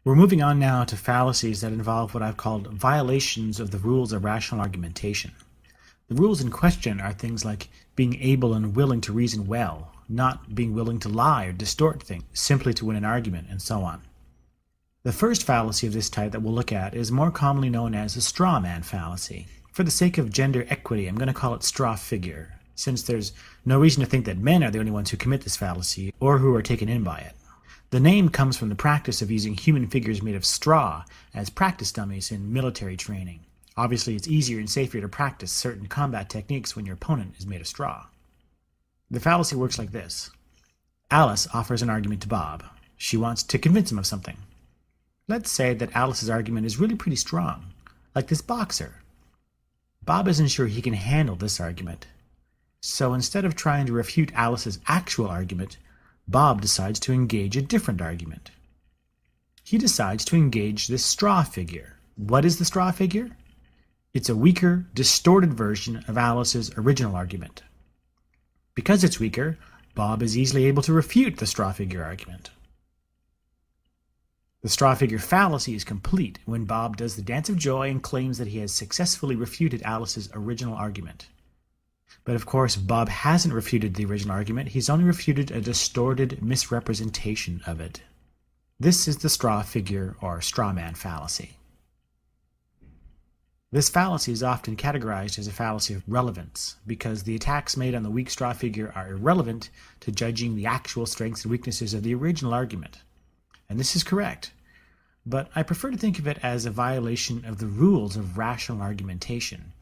We're moving on now to fallacies that involve what I've called violations of the rules of rational argumentation. The rules in question are things like being able and willing to reason well, not being willing to lie or distort things simply to win an argument, and so on. The first fallacy of this type that we'll look at is more commonly known as the straw man fallacy. For the sake of gender equity, I'm going to call it straw figure, since there's no reason to think that men are the only ones who commit this fallacy or who are taken in by it. The name comes from the practice of using human figures made of straw as practice dummies in military training. Obviously, it's easier and safer to practice certain combat techniques when your opponent is made of straw. The fallacy works like this. Alice offers an argument to Bob. She wants to convince him of something. Let's say that Alice's argument is really pretty strong, like this boxer. Bob isn't sure he can handle this argument. So instead of trying to refute Alice's actual argument, Bob decides to engage a different argument. He decides to engage this straw figure. What is the straw figure? It's a weaker, distorted version of Alice's original argument. Because it's weaker, Bob is easily able to refute the straw figure argument. The straw figure fallacy is complete when Bob does the dance of joy and claims that he has successfully refuted Alice's original argument. But of course, Bob hasn't refuted the original argument, he's only refuted a distorted misrepresentation of it. This is the straw figure or straw man fallacy. This fallacy is often categorized as a fallacy of relevance because the attacks made on the weak straw figure are irrelevant to judging the actual strengths and weaknesses of the original argument. And this is correct, but I prefer to think of it as a violation of the rules of rational argumentation,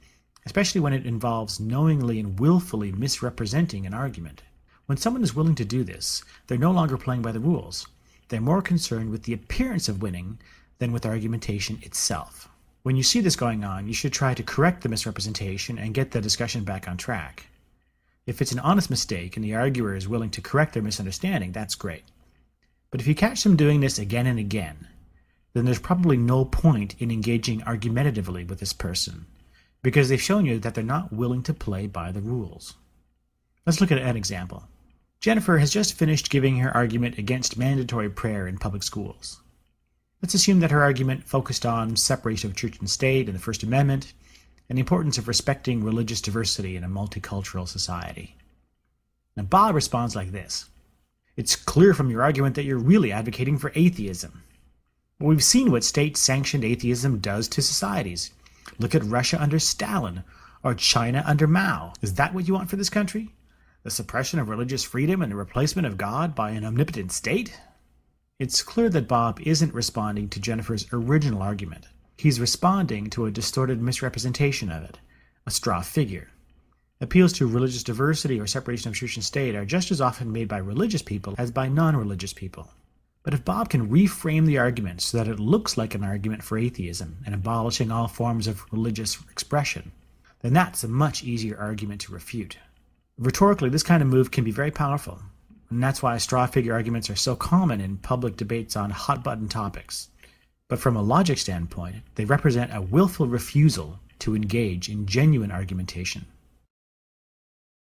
especially when it involves knowingly and willfully misrepresenting an argument. When someone is willing to do this, they're no longer playing by the rules. They're more concerned with the appearance of winning than with argumentation itself. When you see this going on, you should try to correct the misrepresentation and get the discussion back on track. If it's an honest mistake and the arguer is willing to correct their misunderstanding, that's great. But if you catch them doing this again and again, then there's probably no point in engaging argumentatively with this person, because they've shown you that they're not willing to play by the rules. Let's look at an example. Jennifer has just finished giving her argument against mandatory prayer in public schools. Let's assume that her argument focused on separation of church and state and the First Amendment, and the importance of respecting religious diversity in a multicultural society. Now Bob responds like this. It's clear from your argument that you're really advocating for atheism. We've seen what state-sanctioned atheism does to societies. Look at Russia under Stalin, or China under Mao. Is that what you want for this country? The suppression of religious freedom and the replacement of God by an omnipotent state? It's clear that Bob isn't responding to Jennifer's original argument. He's responding to a distorted misrepresentation of it, a straw figure. Appeals to religious diversity or separation of church and state are just as often made by religious people as by non-religious people. But if Bob can reframe the argument so that it looks like an argument for atheism and abolishing all forms of religious expression, then that's a much easier argument to refute. Rhetorically, this kind of move can be very powerful, and that's why straw figure arguments are so common in public debates on hot-button topics. But from a logic standpoint, they represent a willful refusal to engage in genuine argumentation.